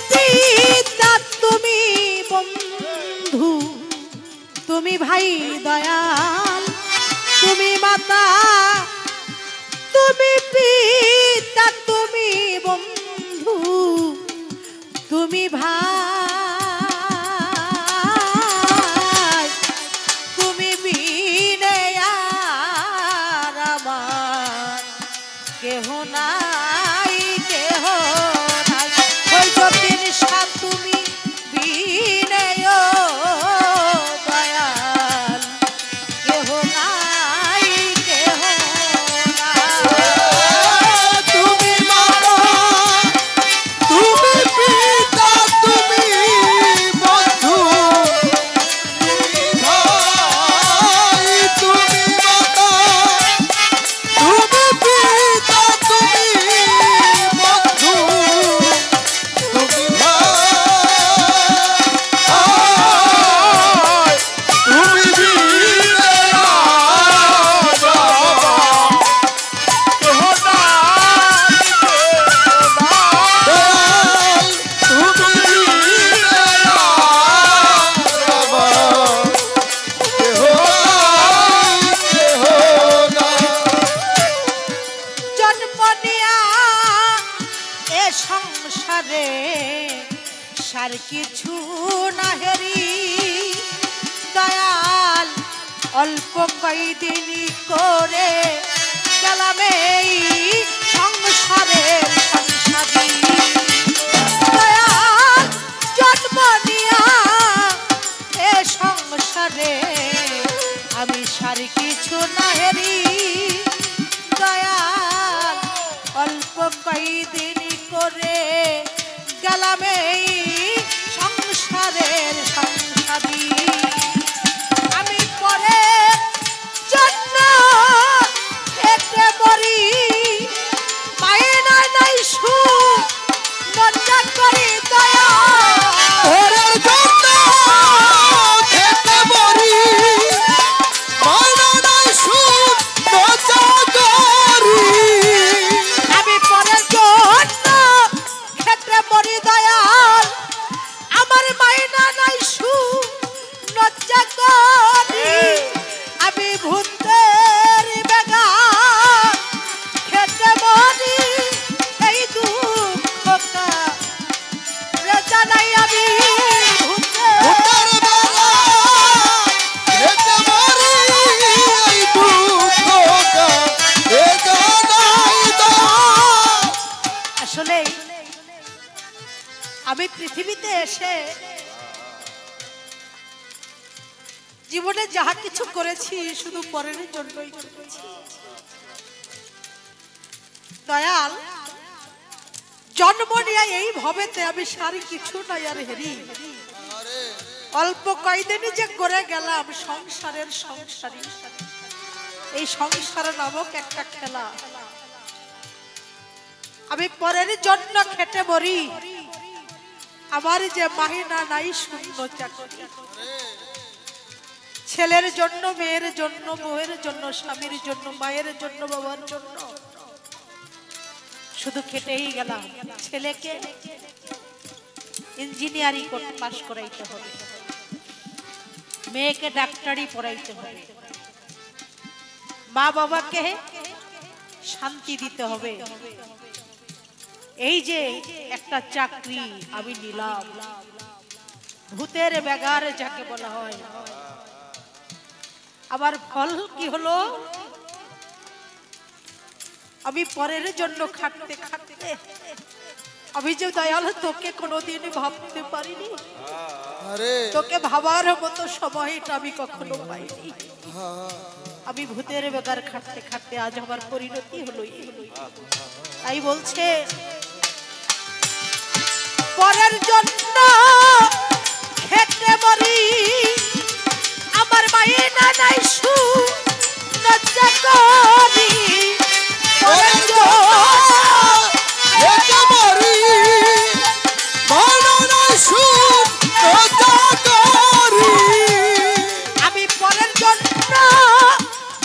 পিতা তুমি বন্ধু, তুমি ভাই দয়াল, তুমি মাতা, তুমি পিতা, তুমি বন্ধু, তুমি ভাই, তুমি বিনে আর আমার কেহ নাই, কেহ নাই। ওই যতীন সাপ তুমি বিনে দয়াল, কেহ নাই, কেহ নাই। তুমি মাতা, তুমি পিতা, তুমি বন্ধু, তুমি ভাই, তুমি মাতা, তুমি পিতা, তুমি বন্ধু, তুমি ভাই, তুমি বিনে জন্ম নিয়া এ সংসারে সার কিছু না হেরি দয়াল, অল্প কয়দিন করে গেলাম এই সংসারের সংসারী। দয়াল জন্ম নিয়া এ সংসারে আমি সার কিছু না হেরি দয়াল, অল্প কয়দিন করে গেলাম এই সংসারের সংসারী। আমি পরে জন্য খেতে মরি, মায়েরা নাই সুখ লজ্জা করি দয়াল। ওরে জন্য খেতে মরি, মায়েরা নাই সুখ লজ্জা করি। আমি পরের জন্য খেতে মরি দয়াল, আমার মাইনা নাই সুখ লজ্জা করি। আমি ভূতের বেগা খেতে মরি, এই দুঃখ রে জানাই আমি ভূতের ভূতের বেলা খেতে মরি, এই দুঃখ এ জানাই দাও। আসলে আমি পৃথিবীতে এসে জীবনে যাহা কিছু করেছি শুধু পরের জন্যই করেছি দয়াল। জন্ম নিয়ে এই ভবেতে আমি সারি কিছু নাই আর হেরি, অল্প কয়দিনই যে করে গেলাম সংসারের সংসারী। এই সংসার নামক একটা খেলা, আমি পরের জন্য খেটে মরি, আমার যে মাহিনা নাই শূন্য চাকরি। ছেলের জন্য, মেয়ের জন্য, বউয়ের জন্য, স্বামীর জন্য, মায়ের জন্য, বাবার জন্য শুধু খেটেই গেলাম। ছেলেকে ইঞ্জিনিয়ারিং পাস করাইতে হবে, মেয়েকে ডাক্তারি পড়াইতে হবে, মা বাবাকে শান্তি দিতে হবে। এই যে একটা চাকরি আমি নিলাম, ভূতের বেগার যাকে বলা হয়, আবার ফল কি হলো? আমি পরের জন্য খাটতে খাটতে আমি যে দয়াল তোকে কোনোদিন ভাবতে পারিনি, তোকে ভাবার মতো সময়টা আমি কখনো পাইনি। আমি ভূতের বেগার খাটতে খাটতে আজ আমার পরিণতি হলো। তাই বলছে পরের জন্য খেটে মরি, আমার মায়েরা নাই সুখ লজ্জা করি। পরের জন্য খেতে মরি, মায়েরা নাই সুখ লজ্জা করি। আমি পরের জন্য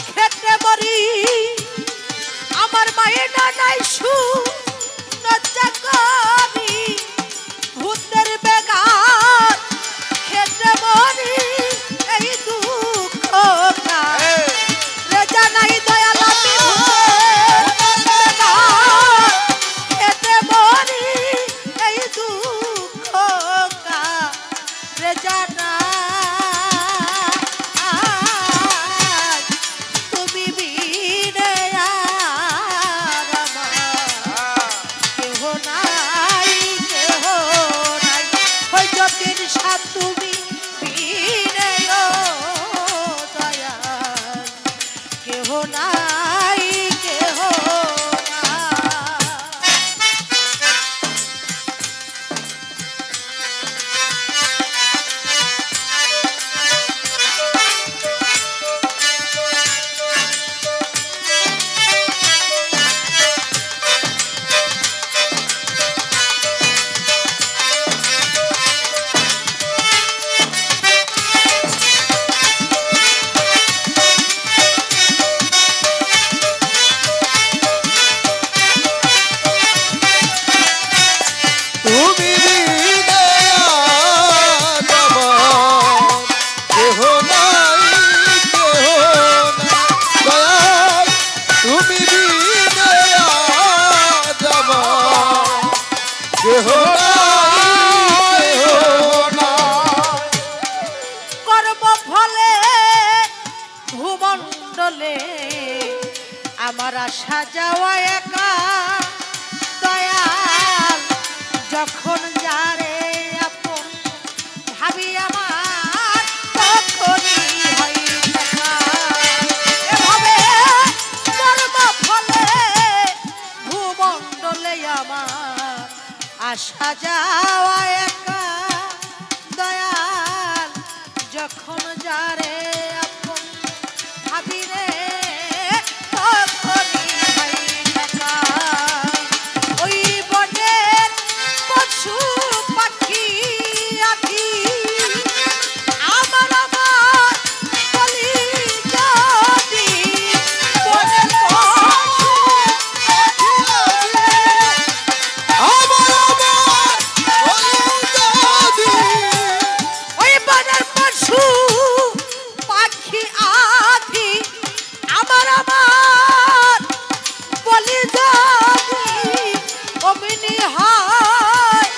খেতে মরি, আমার মায়েরা নাই সুখ লজ্জা করি। আসা যাওয়া একা দয়াল যখন যারে আপন ভাবি আমার তখনই হয় দেখা। এভাবে কর্ম ফলে ভূমণ্ডলে আমার আসা যাওয়া একা দয়াল যখন যারে আপন ভাবি রে তখনই হয় দেখা। ওই বনের পশু পাখি আদি আমার আমার বলি যদি বনের পশু ওই বনের পশু পাখি আদি আমার আমার বলি যদি অমিনি হয়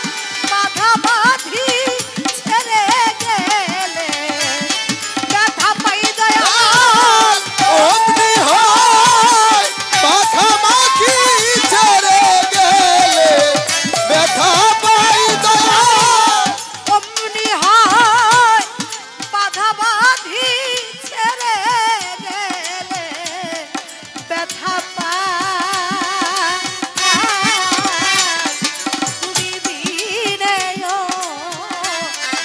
বাধা বাধি ছেড়ে গেলে ব্যথা পাই দয়াল অমনি হয় মাখামাখি ছেড়ে গেলে ব্যথা পাই দয়াল। অমনি হয় বাধা বাধি ছেড়ে গেলে ব্যথা পায়। তুমি বিনে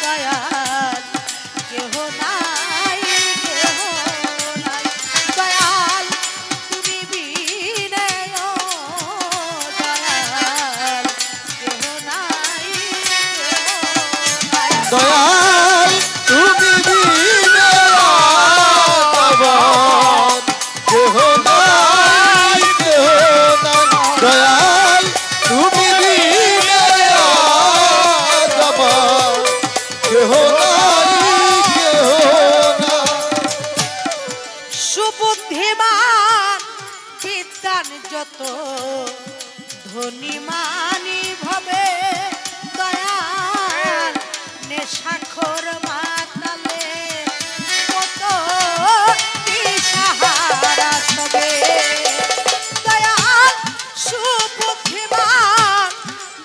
দয়াল কেহ নাই কেহ নাই দয়াল তুমি বিনে দয়াল কেহ নাই কেহ নাই। দয়াল তুমি বিনে ভগবান কেহ নাই কেহ নাই। দয়াল তুমি বিনে ভগবান কেহ নাই কেহ নাই। সুবুদ্ধিমান বিদ্যান যত ধনী মানি ভবে দয়াল নেশাখোর মাতালে কত দিশাহারা সবে দয়াল সুবুদ্ধিমান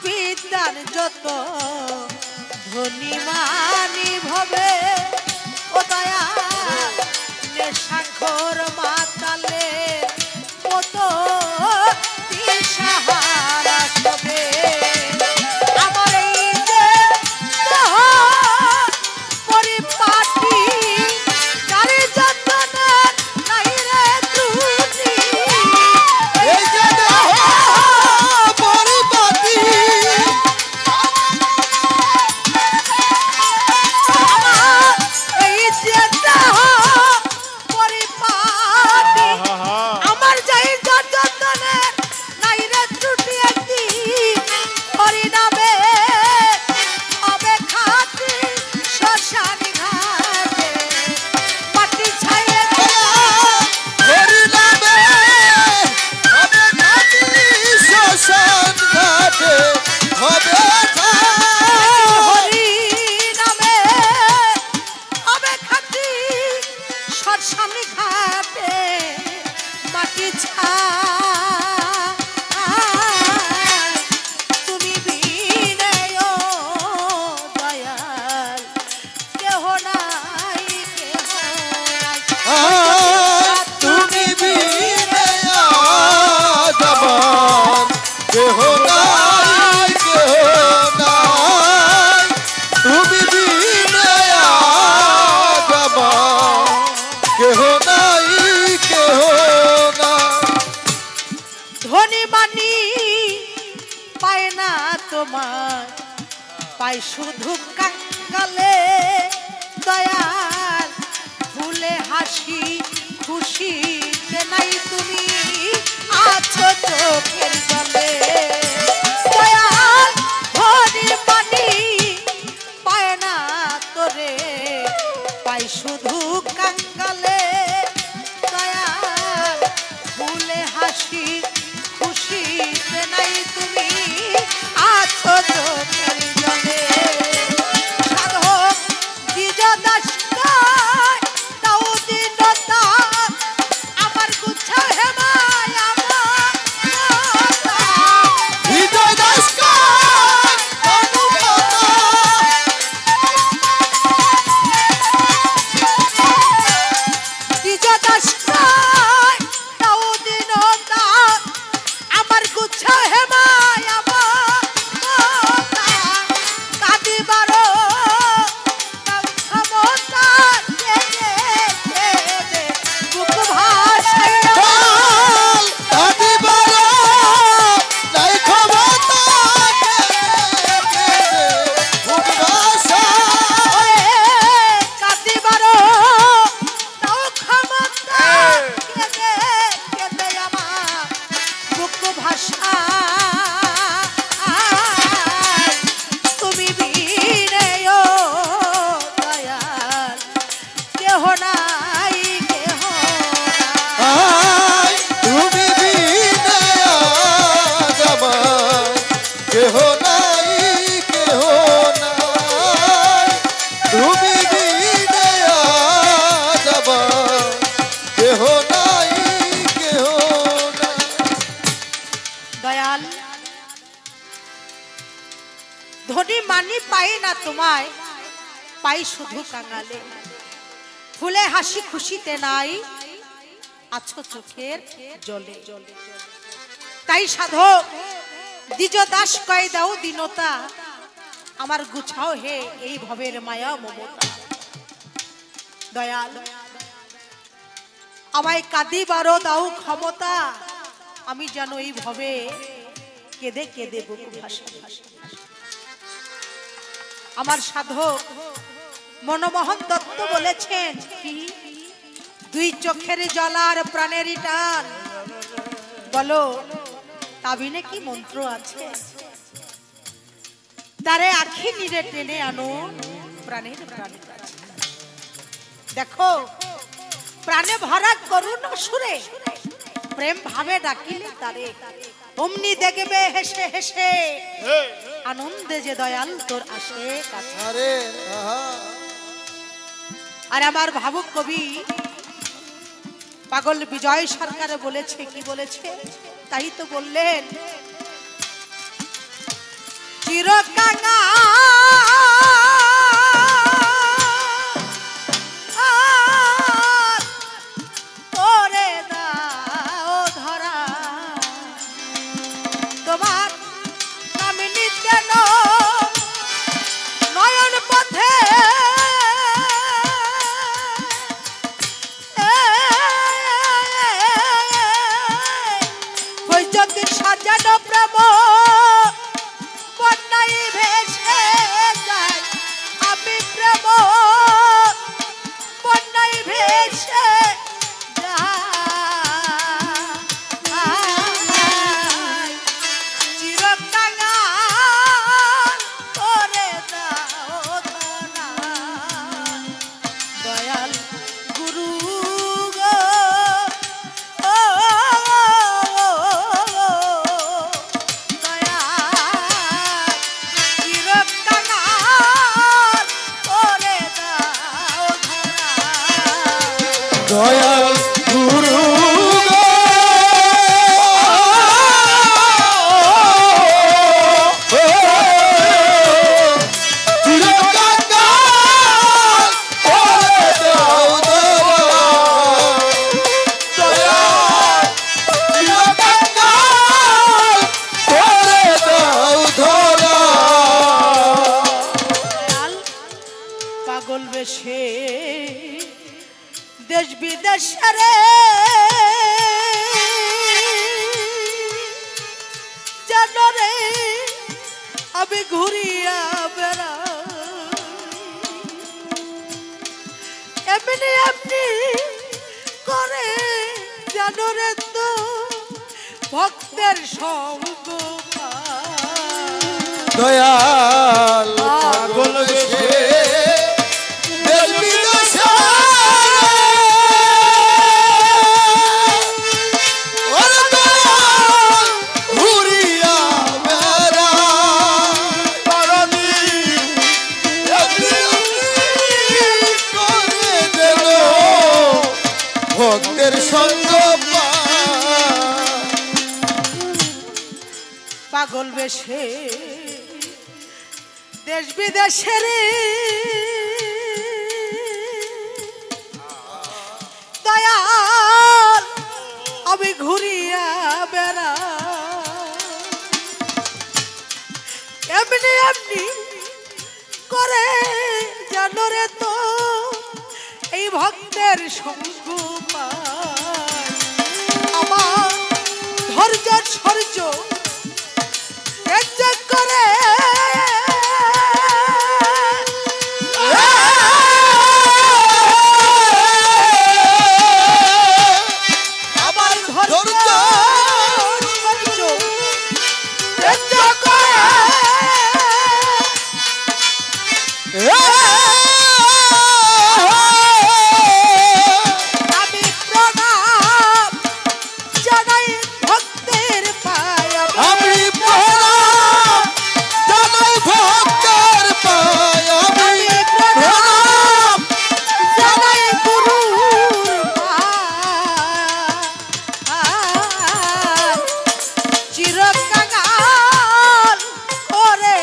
বিদ্যান যত ধনী মানি ভবে ও দয়াল নেশাখোর মাতালে কত দিশাহারা সবে আমার এই যে দেহ পরিপাটি যারে যতনে নাই রে ত্রুটি এই যে দেহ পরিপাটি আমার এই যে দেহ পরিপাটি আমার যাই যতনে নাই রে ত্রুটি একটি হরিনামে হবে খাটি শ্মশানি ঘাটে মাটি ছায়ে হরি নামে হবে ঘাটি শ্মশান ঘাটে হবে হরি নামে হবে খাটি শ্মশানি ঘাটে মাটি ছায় তুমি বিনে দয়াল কেহ নাই কেহ নাই তুমি বিনে জবান কেহ নাই কেহ নাই। তুমি বিনে জবান কেহ নাই কেহ নাই। ধনী মানি পায় না তোমার পাই শুধু কাঙ্গালে দয়াল ভুলে হাসি খুশিতে নাই তুমি আছো চোখের জলে দয়াল ধনী মানি পায় না তোরে পাই শুধু কাঙ্গালে দয়াল ভুলে হাসি খুশিতে নাই তুমি আছো চোখের জলে সাধক দ্বিজ দাস দাও দিনতা আমার গুচ্ছা হেমায় আমার ধনী মানি পাই না তোমায়, পাই শুধু কাঙালে। ফুলে হাসি খুশিতে নাই, আছো চোখের জলে। তাই সাধক দ্বিজ দাস কয় দাও দীনতা, আমার গুছাও হে এই ভবের মায়া মমতা। দয়াল আমায় কাঁদিবারও দাও ক্ষমতা, আমি যেন এই ভবে কেঁদে কেঁদে বুক ভাসা। আমার সাধক মনমোহন দত্ত বলেছেন কি, দুই চোখের জলার প্রাণের টান, বলো তাবিনে কি মন্ত্র আছে? তারে আখি নিরে টেনে আনো প্রাণের প্রাণের কাছে। দেখো প্রাণে ভরা করুণ সুরে প্রেম ভাবে ডাকিলে তারে, অমনি দেখবে হেসে হেসে আনন্দে যে দয়াল তোর আসে কাছে। আর আমার ভাবুক কবি পাগল বিজয় সরকার বলেছে কি বলেছে, তাই তো বললেন চিরকাঙা ওরে দাও ধরা, তোমার নাম নিতে নয়ন পথে সাজানো প্রেম বন্যায় ভেসে যায়, আমি প্রেম বন্যায় ভেসে যাই, চিরকাঙাল করে দাও ধরা, দয়াল গুরু গো। দয়াল গুরু পাগল বেশে দেশ বিদেশের জানো রে আমি ঘুরিয়া বেড়া, এমনি এমনি করে জানো রে তো ভক্তের সঙ্গ দয়াল পাগল বেশে দেশ বিদেশে ঘুরিয়া ভক্তের সঙ্গ পাগল বেশে দেশ বিদেশের দয়াল আমি ঘুরিয়া বেড়া, এমনি এমনি করে জানো রে তো এই ভক্তের সঙ্গ পাই, আমার ধৈর্য সহ্য করে আমার ধৈর্য আমি প্রণাম জানাই ভক্তের পায়, আমি প্রণাম জানাই ভক্তের পায়, আমি প্রণাম জানাই গুরুর পায়, চিরকাঙাল করে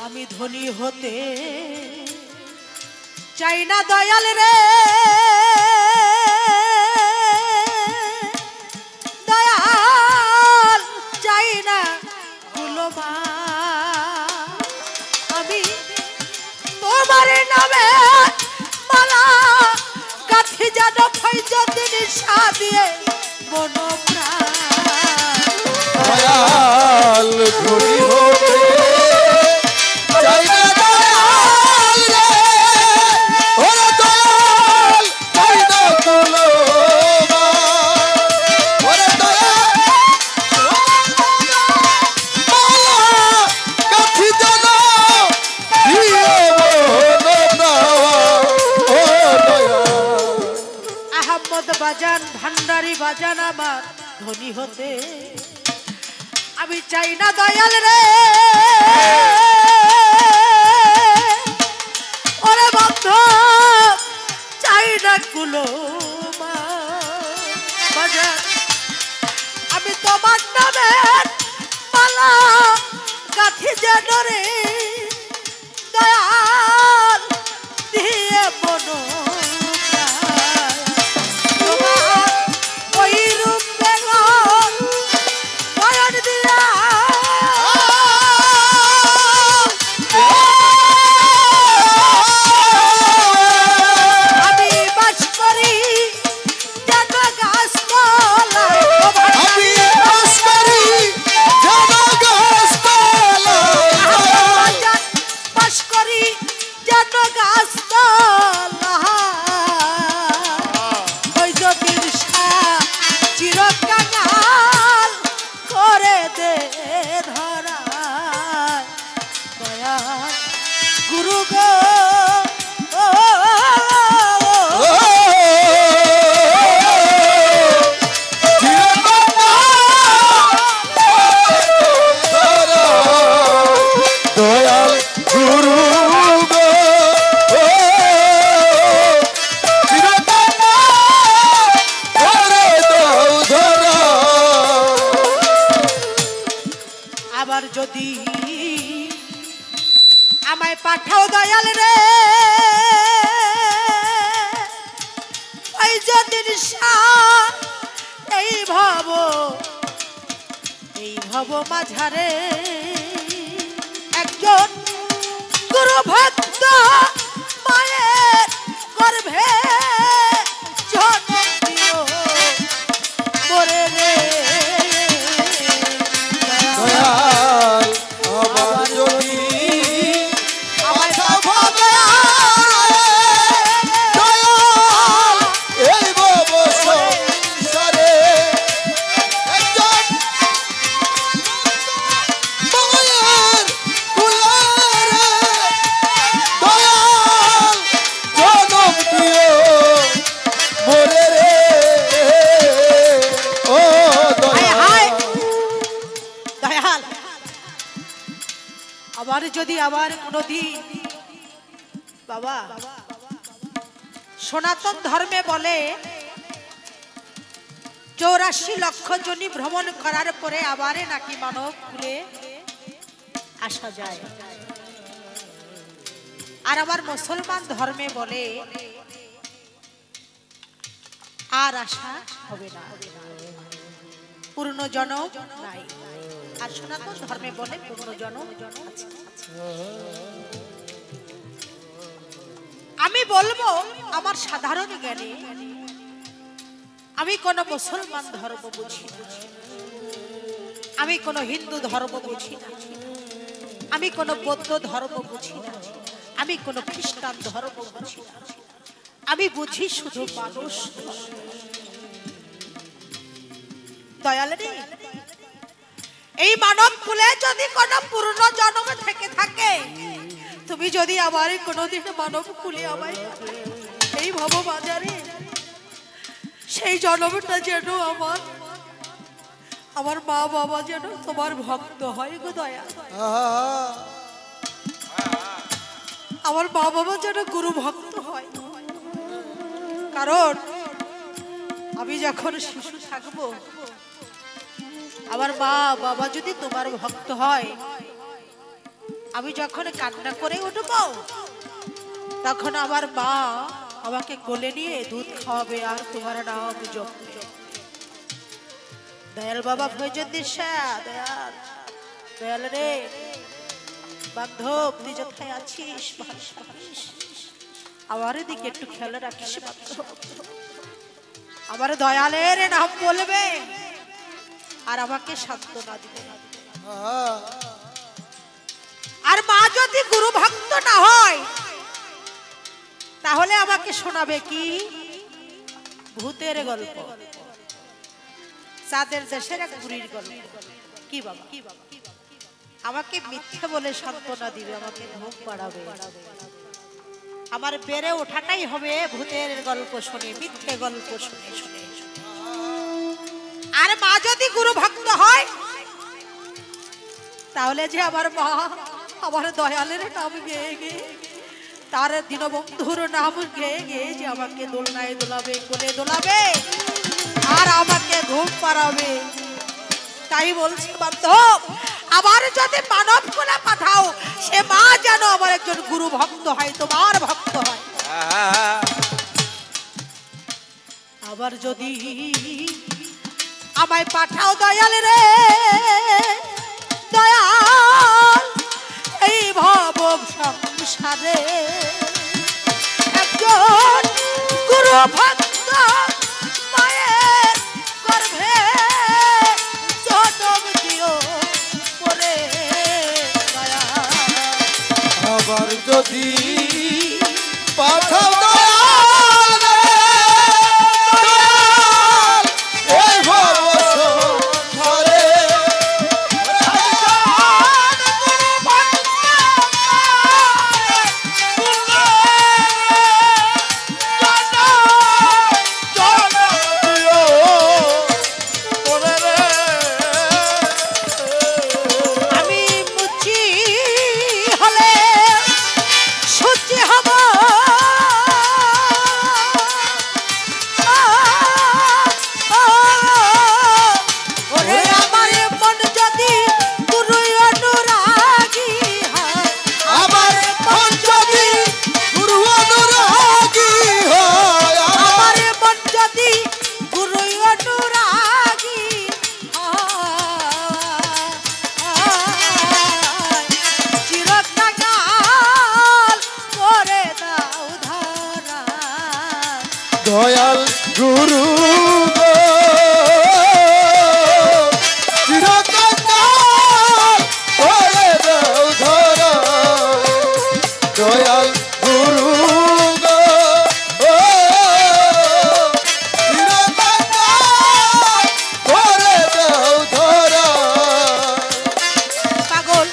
আমি ধনী হতে চাই না দয়াল রে, দয়াল চাই না গুলোমা, আমি তোমার নামে মালা কাঠি যেন ফৈজদিন সাদিয়ে মন প্রাণ। দয়াল ধনী হতে চাই না দয়াল রে, ওরে দয়াল চাই না গুলোমা, ওরে দয়াল মালা কাঠি যেন দিয়ে মন প্রাণ। ও দয়াল আহমদ বাজান ভান্ডারি বাজান আমার ধনী হতে আমি চাই না দয়াল রে, ওরে বন্ধু চাই না গুলোমা, বাজান আমি তোমার নামে মালা গাঁথি যেন রে, দয়াল দিয়ে মন প্রাণ। তোমার ওই রূপ বেগম বয়ন দিয়া আমি বাস করি যেন গাছতলায়, ও ভাই আমি বাস করি যেন গাছতলায়, বাজান বাস করি যেন গাছতলায়, ওই জ্যোতির শাহ চিরকাল করে দে ধরায়, দয়াল গুরু গো ও, ও দয়াল গুরু গো, ও চিরকাল করে দাও ধরা। আবার যদি আমায় পাঠাও দয়াল রে, ওই যদিন এই ভব মাঝারে একজন গুরু ভক্ত মায়ের গর্ভে জন্ম দিও মোরে রে, দয়াল আবার যদি আমায় দয়াল এই ভব সংসারে একজন মায়ের কুলারে দয়াল জনম দিও মোরে রে, ও দয়াল দয়াল আবার যদি আবার কোনদিন বাবা সনাতন ধর্মে বলে 84 লক্ষ জনি ভ্রমণ করার পরে আবারে নাকি মানব কুলে আসা যায়, আর আবার মুসলমান ধর্মে বলে আর আশা হবে না, পূর্ণ জন্ম নাই, আর সনাতন ধর্মে বলে পূর্ণ জন্ম আছে। আমি বলবো আমার সাধারণ জ্ঞানে আমি কোন মুসলমান ধর্ম বুঝি না, আমি কোন হিন্দু ধর্ম বুঝি না, আমি কোন বৌদ্ধ ধর্ম বুঝি না, আমি কোন খ্রিস্টান ধর্ম বুঝি না, আমি বুঝি শুধু মানুষ। দয়াল রে, এই মানব কুলে যদি কোন পূর্ণ জন্ম থেকে থাকে, তুমি যদি আবার কোনদিন মানব কুলে আমায় এই ভব বাজারে, সেই জন্মটা যেন আমার মা বাবা যেন তোমার ভক্ত হয় গো দয়াল, আমার মা বাবা যেন গুরু ভক্ত হয়, কারণ আমি যখন শিশু থাকবো আমার মা বাবা যদি তোমার ভক্ত হয় আমি যখন কান্না করে উঠব তখন আমার মা আমাকে কোলে নিয়ে দুধ খাওয়াবে আর তোমার নাম জপবে। দয়াল বাবা ফৈজুদ্দিন শাহ, দয়াল দয়াল রে বান্ধব, তুই কোথায় আছিস? আমার দিকে একটু খেয়াল রাখিস বান্ধব। আমার দয়ালের নাম বলবে আর আমাকে সান্ত্বনা দিবে। আর মা যদি গুরু ভক্ত না হয় তাহলে আমাকে শোনাবে কি? ভূতের গল্প, চাঁদের দেশের এক বুড়ির গল্প। কি বাবা, আমাকে মিথ্যে বলে সান্ত্বনা দিবে, আমাকে ঘুম পাড়াবে। আমার বেড়ে ওঠাটাই হবে ভূতের গল্প শুনে, মিথ্যে গল্প শুনে শুনে। আর মা যদি গুরু ভক্ত হয় তাহলে যে আমার মা আমার দয়ালের নাম গেয়ে গেয়ে, তার দীনবন্ধুর নাম গেয়ে গেয়ে যে আমাকে দোলনায় দোলাবে, কোলে দোলাবে আর আমাকে ঘুম পাড়াবে। তাই বলছি বান্ধব, আবার যদি মানব কোলে পাঠাও সে মা যেন আমার একজন গুরু ভক্ত হয়, তোমার ভক্ত হয়। আবার যদি আমায় পাঠাও দয়াল রে দয়াল, এই ভব সংসারে একজন গুরু ভক্ত মায়ের গর্ভে জন্ম দিও পরে দয়াল। আবার যদি পাঠাও দয়াল গুরু গো চিরকাল করে দাও ধরা, দয়াল গুরু গো চিরকাল করে দাও ধরা। পাগল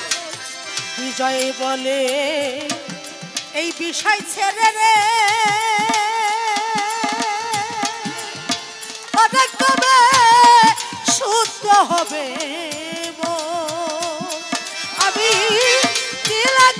বিজয় বলে এই বিষয় ছেড়ে রে শুদ্ধ হবে আমি তিলক